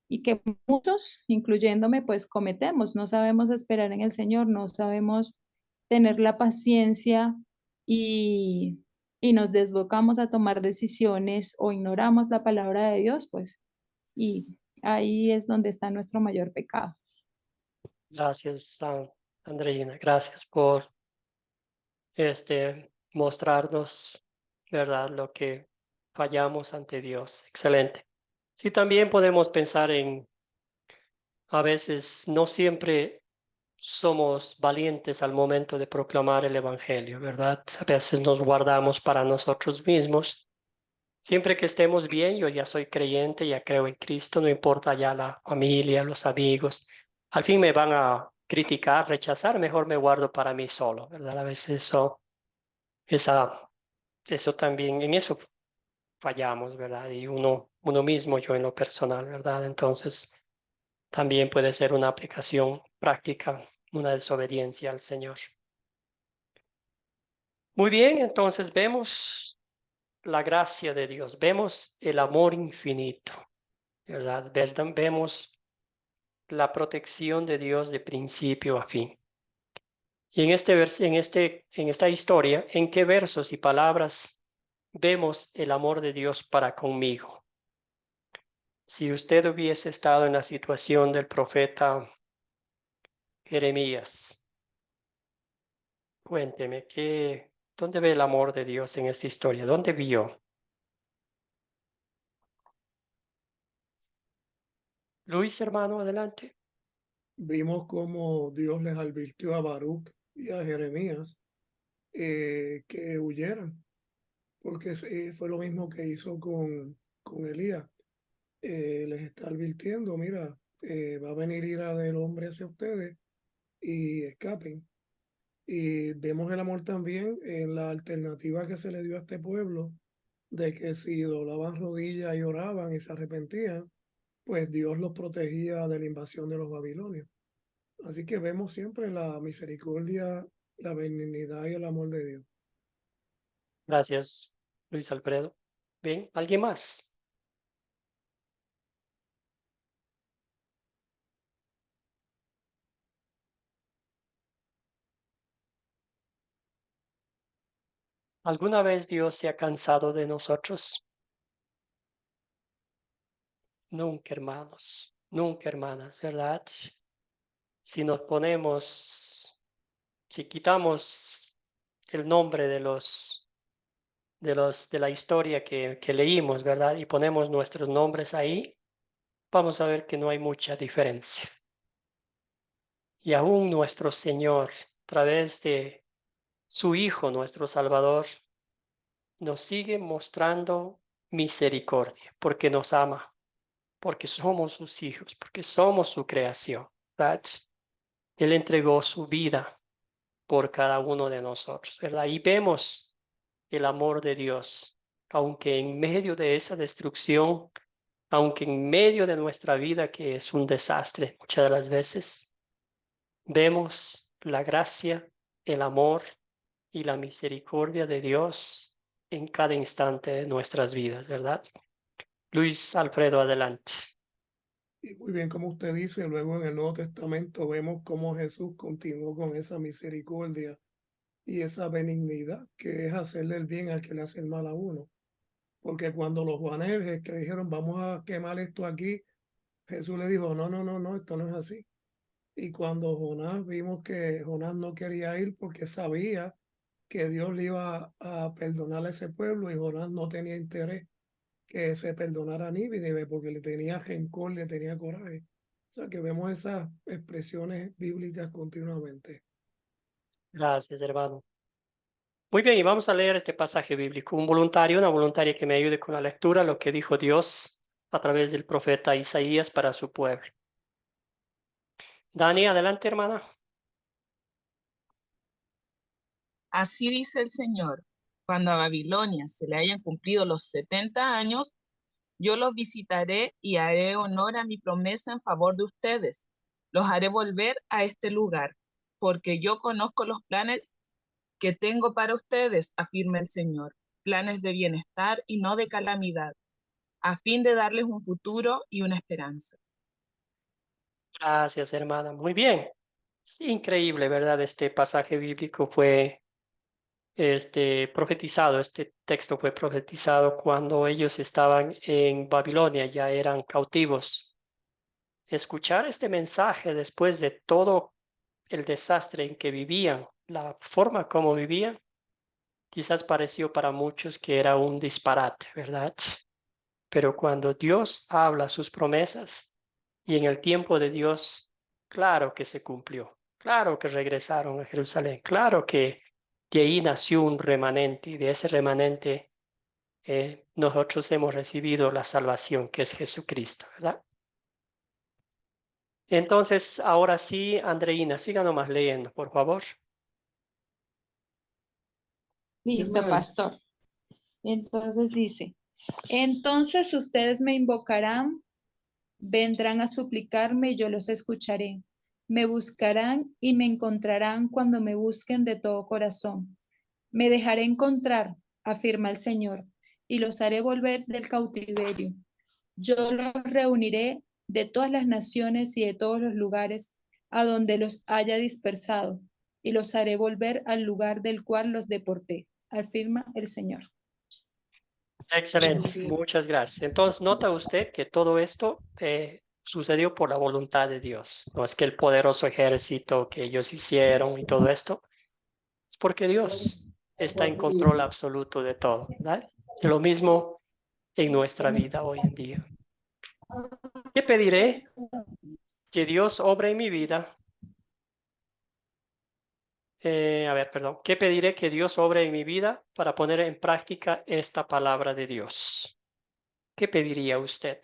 y que muchos, incluyéndome, pues cometemos. No sabemos esperar en el Señor, no sabemos tener la paciencia y, y nos desbocamos a tomar decisiones o ignoramos la palabra de Dios, pues, y ahí es donde está nuestro mayor pecado.
Gracias, Andreina. Gracias por mostrarnos, ¿verdad?, lo que fallamos ante Dios. Excelente. Sí, también podemos pensar a veces no siempre somos valientes al momento de proclamar el Evangelio, ¿verdad? A veces nos guardamos para nosotros mismos. Siempre que estemos bien, yo ya soy creyente, ya creo en Cristo, no importa ya la familia, los amigos. Al fin me van a criticar, rechazar, mejor me guardo para mí solo, ¿verdad? A veces eso también, en eso fallamos, ¿verdad? Y uno mismo, yo en lo personal, ¿verdad? Entonces, también puede ser una aplicación práctica, una desobediencia al Señor. Muy bien, entonces vemos la gracia de Dios, vemos el amor infinito, ¿verdad? Vemos la protección de Dios de principio a fin. Y en esta historia, ¿en qué versos y palabras vemos el amor de Dios para conmigo? Si usted hubiese estado en la situación del profeta Jeremías, cuénteme, ¿dónde ve el amor de Dios en esta historia? ¿Dónde vio? Luis, hermano, adelante.
Vimos cómo Dios les advirtió a Baruch y a Jeremías que huyeran, porque fue lo mismo que hizo con Elías. Les está advirtiendo, mira, va a venir ira del hombre hacia ustedes y escapen. Y vemos el amor también en la alternativa que se le dio a este pueblo, de que si doblaban rodillas y oraban y se arrepentían, pues Dios los protegía de la invasión de los babilonios. Así que vemos siempre la misericordia, la benignidad y el amor de Dios.
Gracias, Luis Alfredo. Bien, ¿alguien más? ¿Alguna vez Dios se ha cansado de nosotros? Nunca, hermanos, nunca, hermanas, ¿verdad? Si nos ponemos, si quitamos el nombre de de la historia que leímos, ¿verdad? Y ponemos nuestros nombres ahí, vamos a ver que no hay mucha diferencia. Y aún nuestro Señor, a través de su Hijo, nuestro Salvador, nos sigue mostrando misericordia, porque nos ama, porque somos sus hijos, porque somos su creación, ¿verdad? Él entregó su vida por cada uno de nosotros, ¿verdad? Y vemos el amor de Dios, aunque en medio de esa destrucción, aunque en medio de nuestra vida que es un desastre muchas de las veces, vemos la gracia, el amor y la misericordia de Dios en cada instante de nuestras vidas, ¿verdad? Luis Alfredo, adelante.
Y muy bien, como usted dice, luego en el Nuevo Testamento vemos cómo Jesús continuó con esa misericordia y esa benignidad, que es hacerle el bien al que le hace el mal a uno. Porque cuando los juaneses que dijeron, vamos a quemar esto aquí, Jesús le dijo, no, no, no, no, esto no es así. Y cuando Jonás vimos que Jonás no quería ir porque sabía que Dios le iba a perdonar a ese pueblo y Jonás no tenía interés que se perdonara a Nínive porque le tenía rencor, le tenía coraje. O sea que vemos esas expresiones bíblicas continuamente.
Gracias, hermano. Muy bien, y vamos a leer este pasaje bíblico. Un voluntario, una voluntaria que me ayude con la lectura, lo que dijo Dios a través del profeta Isaías para su pueblo. Dani, adelante, hermana.
Así dice el Señor, cuando a Babilonia se le hayan cumplido los 70 años, yo los visitaré y haré honor a mi promesa en favor de ustedes. Los haré volver a este lugar, porque yo conozco los planes que tengo para ustedes, afirma el Señor, planes de bienestar y no de calamidad, a fin de darles un futuro y una esperanza.
Gracias, hermana. Muy bien. Es increíble, ¿verdad? Este pasaje bíblico fue profetizado, este texto fue profetizado cuando ellos estaban en Babilonia, ya eran cautivos. Escuchar este mensaje después de todo el desastre en que vivían, la forma como vivían, quizás pareció para muchos que era un disparate, ¿verdad? Pero cuando Dios habla sus promesas y en el tiempo de Dios, claro que se cumplió, claro que regresaron a Jerusalén, claro que de ahí nació un remanente y de ese remanente nosotros hemos recibido la salvación que es Jesucristo, ¿verdad? Entonces, ahora sí, Andreina, siga nomás leyendo, por favor.
Listo, pastor. Entonces dice, entonces ustedes me invocarán, vendrán a suplicarme y yo los escucharé. Me buscarán y me encontrarán cuando me busquen de todo corazón. Me dejaré encontrar, afirma el Señor, y los haré volver del cautiverio. Yo los reuniré de todas las naciones y de todos los lugares a donde los haya dispersado, y los haré volver al lugar del cual los deporté, afirma el Señor.
Excelente, muchas gracias. Entonces, nota usted que todo esto sucedió por la voluntad de Dios. No es que el poderoso ejército que ellos hicieron y todo esto, es porque Dios está en control absoluto de todo, ¿verdad? Y lo mismo en nuestra vida hoy en día. ¿Qué pediré? Que Dios obre en mi vida. A ver, perdón. ¿Qué pediré que Dios obre en mi vida para poner en práctica esta palabra de Dios? ¿Qué pediría usted?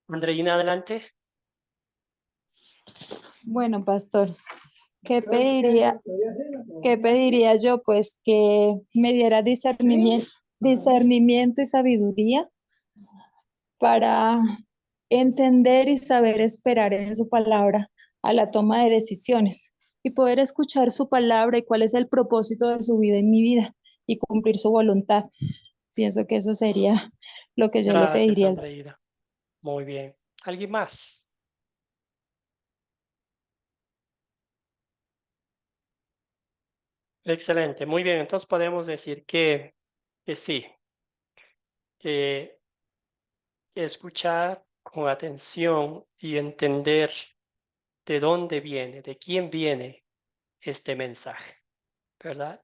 Andreina, adelante.
Bueno, pastor, ¿qué pediría yo? Pues que me diera discernimiento, discernimiento y sabiduría para entender y saber esperar en su palabra a la toma de decisiones y poder escuchar su palabra y cuál es el propósito de su vida en mi vida y cumplir su voluntad. Pienso que eso sería lo que yo le
Gracias,
pediría.
Andreida. Muy bien. ¿Alguien más? Excelente. Muy bien. Entonces podemos decir que sí, que escuchar con atención y entender de dónde viene, de quién viene este mensaje, ¿verdad?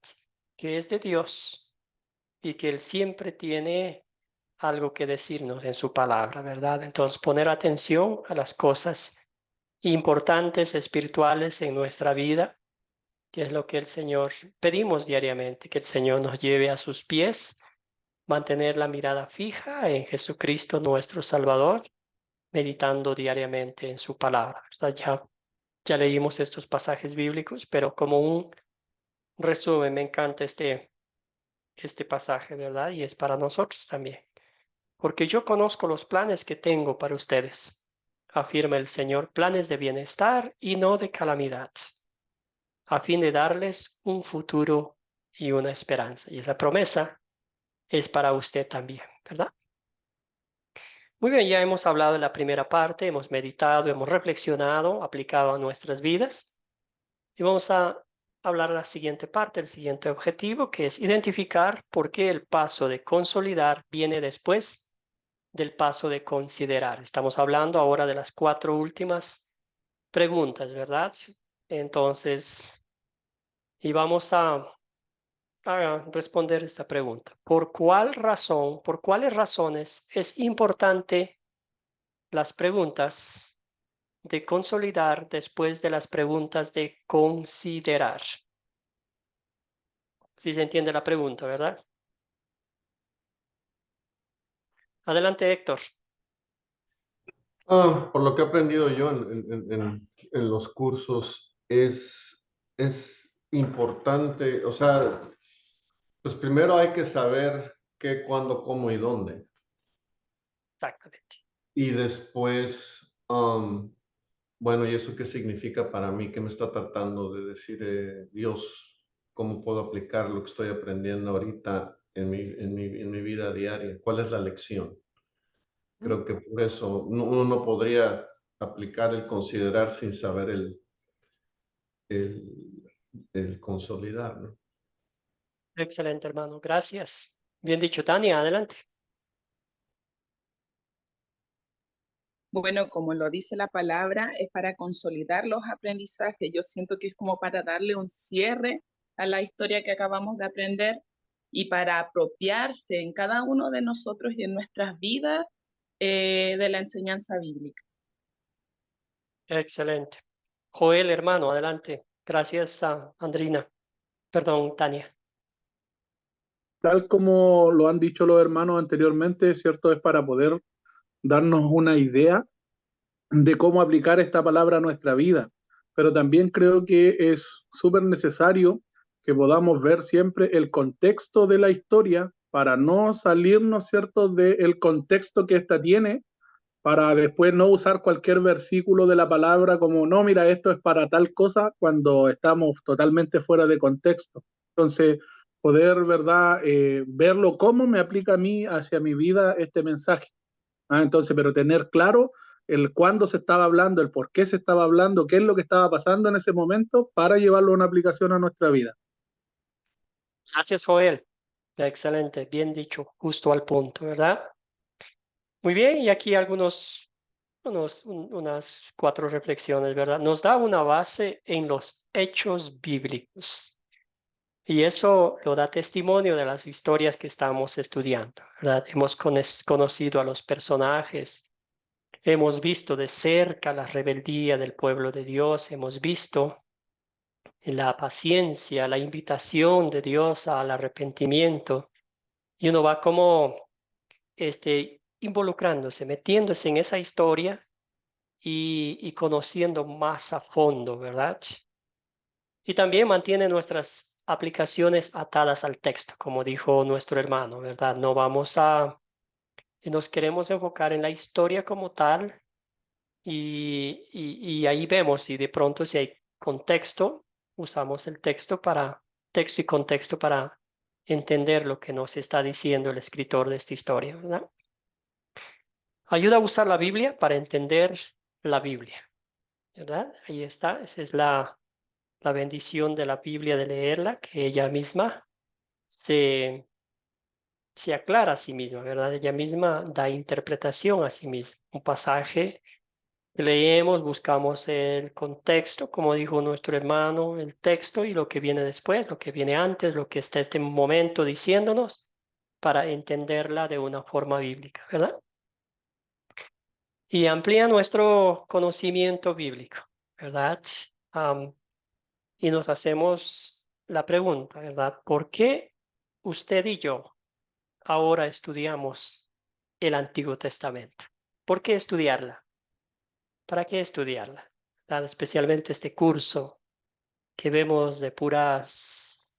Que es de Dios y que Él siempre tiene algo que decirnos en su palabra, ¿verdad? Entonces poner atención a las cosas importantes espirituales en nuestra vida, que es lo que el Señor pedimos diariamente, que el Señor nos lleve a sus pies, mantener la mirada fija en Jesucristo nuestro Salvador, meditando diariamente en su palabra, ¿verdad? Ya leímos estos pasajes bíblicos, pero como un resumen, me encanta este pasaje, ¿verdad? Y es para nosotros también. Porque yo conozco los planes que tengo para ustedes, afirma el Señor, planes de bienestar y no de calamidad, a fin de darles un futuro y una esperanza. Y esa promesa es para usted también, ¿verdad? Muy bien, ya hemos hablado de la primera parte, hemos meditado, hemos reflexionado, aplicado a nuestras vidas. Y vamos a hablar de la siguiente parte, el siguiente objetivo, que es identificar por qué el paso de consolidar viene después del paso de considerar. Estamos hablando ahora de las 4 últimas preguntas, ¿verdad? Entonces, y vamos a responder esta pregunta. ¿Por cuál razón, por cuáles razones es importante las preguntas de consolidar después de las preguntas de considerar? Si se entiende la pregunta, ¿verdad? Adelante, Héctor.
Por lo que he aprendido yo en los cursos, es importante, o sea, pues primero hay que saber qué, cuándo, cómo y dónde.
Exactamente.
Y después, bueno, ¿y eso qué significa para mí? ¿Qué me está tratando de decir Dios? ¿Cómo puedo aplicar lo que estoy aprendiendo ahorita en mi vida diaria? ¿Cuál es la lección? Creo que por eso uno no podría aplicar el considerar sin saber el consolidar, ¿no?
Excelente, hermano. Gracias. Bien dicho, Tania, adelante.
Bueno, como lo dice la palabra, es para consolidar los aprendizajes. Yo siento que es como para darle un cierre a la historia que acabamos de aprender y para apropiarse en cada uno de nosotros y en nuestras vidas de la enseñanza bíblica.
Excelente. Joel, hermano, adelante. Gracias a Andrina. Perdón, Tania.
Tal como lo han dicho los hermanos anteriormente, ¿cierto? Es para poder darnos una idea de cómo aplicar esta palabra a nuestra vida. Pero también creo que es súper necesario que podamos ver siempre el contexto de la historia para no salirnos, ¿cierto?, del contexto que ésta tiene, para después no usar cualquier versículo de la palabra como, no, mira, esto es para tal cosa, cuando estamos totalmente fuera de contexto. Entonces, poder, ¿verdad?, verlo cómo me aplica a mí, hacia mi vida, este mensaje. Entonces, pero tener claro el cuándo se estaba hablando, el por qué se estaba hablando, qué es lo que estaba pasando en ese momento para llevarlo a una aplicación a nuestra vida.
Gracias, Joel. Excelente. Bien dicho. Justo al punto, ¿verdad? Muy bien. Y aquí unas 4 reflexiones, ¿verdad? Nos da una base en los hechos bíblicos. Y eso lo da testimonio de las historias que estamos estudiando, ¿verdad? Hemos conocido a los personajes, hemos visto de cerca la rebeldía del pueblo de Dios, hemos visto la paciencia, la invitación de Dios al arrepentimiento, y uno va como involucrándose, metiéndose en esa historia y conociendo más a fondo, ¿verdad? Y también mantiene nuestras aplicaciones atadas al texto, como dijo nuestro hermano, ¿verdad? No vamos nos queremos enfocar en la historia como tal y ahí vemos si de pronto si hay contexto, usamos el texto y contexto para entender lo que nos está diciendo el escritor de esta historia, ¿verdad? Ayuda a usar la Biblia para entender la Biblia, ¿verdad? Ahí está, esa es la bendición de la Biblia, de leerla, que ella misma se aclara a sí misma, ¿verdad? Ella misma da interpretación a sí misma. Un pasaje que leemos, buscamos el contexto, como dijo nuestro hermano, el texto y lo que viene después, lo que viene antes, lo que está este momento diciéndonos, para entenderla de una forma bíblica, ¿verdad? Y amplía nuestro conocimiento bíblico, ¿verdad? Y nos hacemos la pregunta, ¿verdad? ¿Por qué usted y yo ahora estudiamos el Antiguo Testamento? ¿Por qué estudiarla? ¿Para qué estudiarla? ¿Verdad? Especialmente este curso que vemos de puras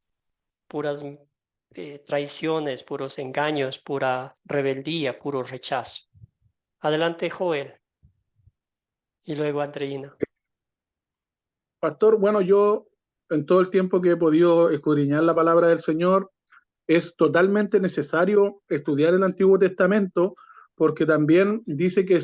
traiciones, puros engaños, pura rebeldía, puro rechazo. Adelante, Joel, y luego Andreina.
Pastor, bueno, yo en todo el tiempo que he podido escudriñar la palabra del Señor, es totalmente necesario estudiar el Antiguo Testamento porque también dice que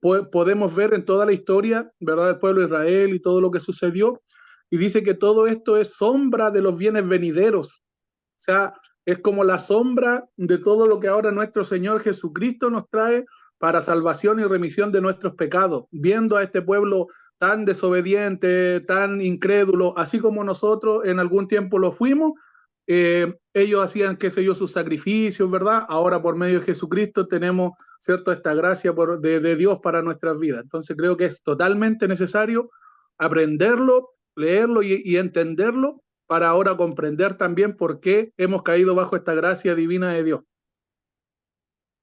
podemos ver en toda la historia, ¿verdad?, del pueblo de Israel y todo lo que sucedió, y dice que todo esto es sombra de los bienes venideros. O sea, es como la sombra de todo lo que ahora nuestro Señor Jesucristo nos trae para salvación y remisión de nuestros pecados, viendo a este pueblo tan desobediente, tan incrédulo, así como nosotros en algún tiempo lo fuimos. Ellos hacían, qué sé yo, sus sacrificios, ¿verdad? Ahora por medio de Jesucristo tenemos, ¿cierto?, esta gracia de Dios para nuestras vidas. Entonces creo que es totalmente necesario aprenderlo, leerlo y entenderlo para ahora comprender también por qué hemos caído bajo esta gracia divina de Dios.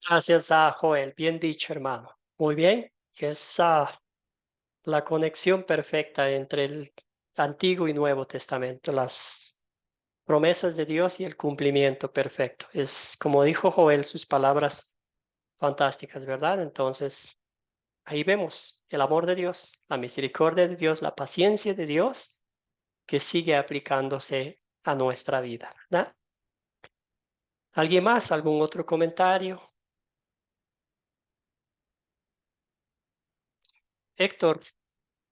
Gracias a Joel, bien dicho, hermano. Muy bien, es la conexión perfecta entre el Antiguo y Nuevo Testamento, las promesas de Dios y el cumplimiento perfecto. Es como dijo Joel, sus palabras fantásticas, ¿verdad? Entonces, ahí vemos el amor de Dios, la misericordia de Dios, la paciencia de Dios que sigue aplicándose a nuestra vida, ¿verdad? ¿Alguien más? ¿Algún otro comentario? Héctor,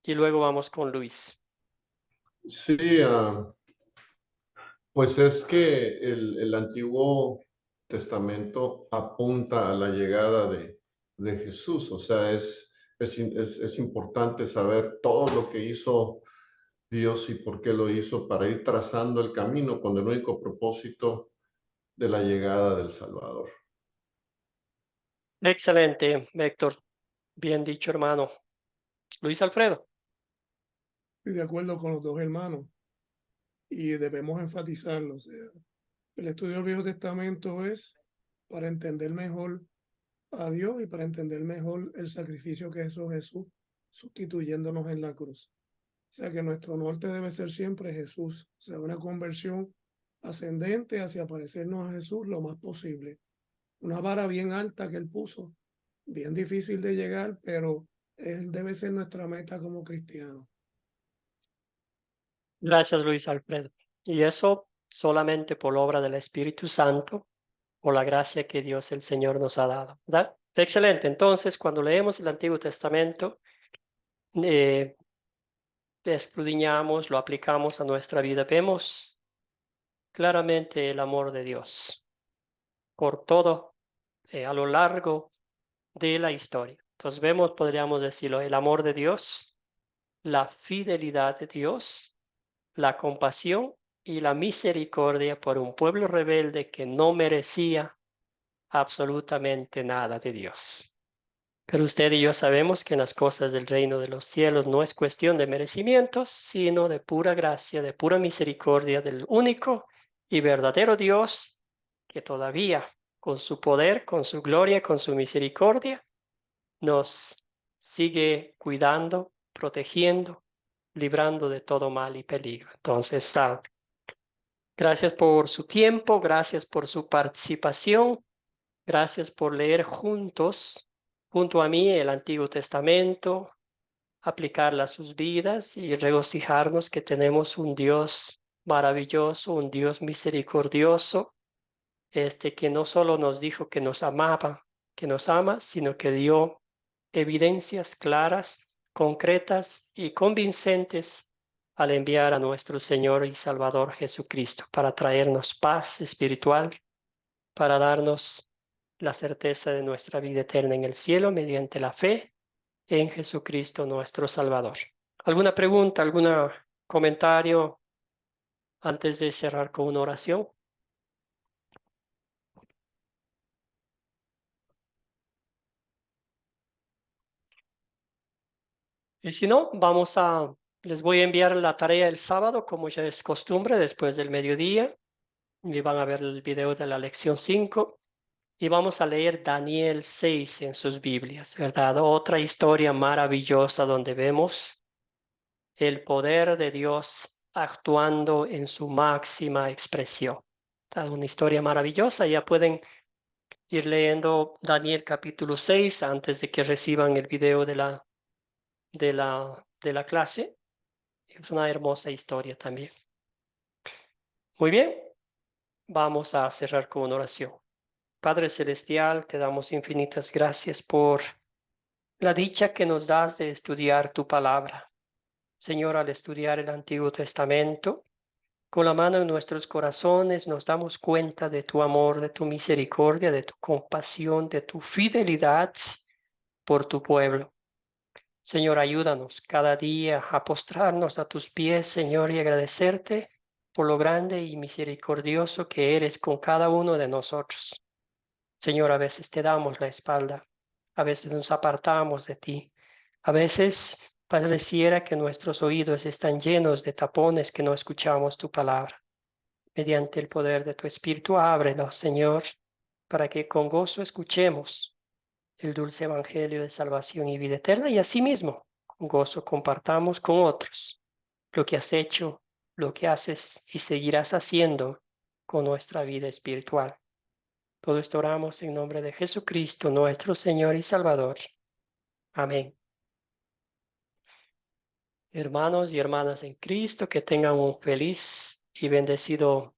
y luego vamos con Luis.
Sí, pues es que el Antiguo Testamento apunta a la llegada de Jesús, o sea, es importante saber todo lo que hizo Dios y por qué lo hizo para ir trazando el camino con el único propósito de la llegada del Salvador.
Excelente, Héctor. Bien dicho, hermano. Luis Alfredo.
Estoy de acuerdo con los dos hermanos y debemos enfatizarlo. O sea, el estudio del Viejo Testamento es para entender mejor a Dios y para entender mejor el sacrificio que hizo Jesús sustituyéndonos en la cruz. O sea que nuestro norte debe ser siempre Jesús, o sea, una conversión ascendente hacia parecernos a Jesús lo más posible. Una vara bien alta que Él puso, bien difícil de llegar, pero Él debe ser nuestra meta como cristianos.
Gracias, Luis Alfredo. Y eso solamente por obra del Espíritu Santo, por la gracia que Dios el Señor nos ha dado, ¿verdad? Excelente. Entonces, cuando leemos el Antiguo Testamento, escudriñamos, lo aplicamos a nuestra vida, vemos claramente el amor de Dios por todo, a lo largo de la historia. Entonces vemos, podríamos decirlo, el amor de Dios, la fidelidad de Dios, la compasión y la misericordia por un pueblo rebelde que no merecía absolutamente nada de Dios. Pero usted y yo sabemos que en las cosas del reino de los cielos no es cuestión de merecimientos, sino de pura gracia, de pura misericordia del único y verdadero Dios que todavía con su poder, con su gloria, con su misericordia, nos sigue cuidando, protegiendo, librando de todo mal y peligro. Entonces, Gracias por su tiempo, gracias por su participación, gracias por leer juntos, junto a mí, el Antiguo Testamento, aplicarla a sus vidas y regocijarnos que tenemos un Dios maravilloso, un Dios misericordioso, que no solo nos dijo que nos amaba, que nos ama, sino que dio evidencias claras, concretas y convincentes al enviar a nuestro Señor y Salvador Jesucristo para traernos paz espiritual, para darnos la certeza de nuestra vida eterna en el cielo mediante la fe en Jesucristo nuestro Salvador. ¿Alguna pregunta, algún comentario antes de cerrar con una oración? Y si no, les voy a enviar la tarea el sábado, como ya es costumbre, después del mediodía. Y van a ver el video de la lección 5. Y vamos a leer Daniel 6 en sus Biblias, ¿verdad? Otra historia maravillosa donde vemos el poder de Dios actuando en su máxima expresión. Una historia maravillosa. Ya pueden ir leyendo Daniel capítulo 6 antes de que reciban el video de la clase. Es una hermosa historia también. Muy bien, vamos a cerrar con una oración. Padre Celestial, te damos infinitas gracias por la dicha que nos das de estudiar tu palabra. Señor, al estudiar el Antiguo Testamento, con la mano en nuestros corazones nos damos cuenta de tu amor, de tu misericordia, de tu compasión, de tu fidelidad por tu pueblo. Señor, ayúdanos cada día a postrarnos a tus pies, Señor, y agradecerte por lo grande y misericordioso que eres con cada uno de nosotros. Señor, a veces te damos la espalda, a veces nos apartamos de ti, a veces pareciera que nuestros oídos están llenos de tapones que no escuchamos tu palabra. Mediante el poder de tu Espíritu, ábrelo, Señor, para que con gozo escuchemos el dulce evangelio de salvación y vida eterna y asimismo con gozo compartamos con otros lo que has hecho, lo que haces y seguirás haciendo con nuestra vida espiritual. Todo esto oramos en nombre de Jesucristo, nuestro Señor y Salvador. Amén. Hermanos y hermanas en Cristo, que tengan un feliz y bendecido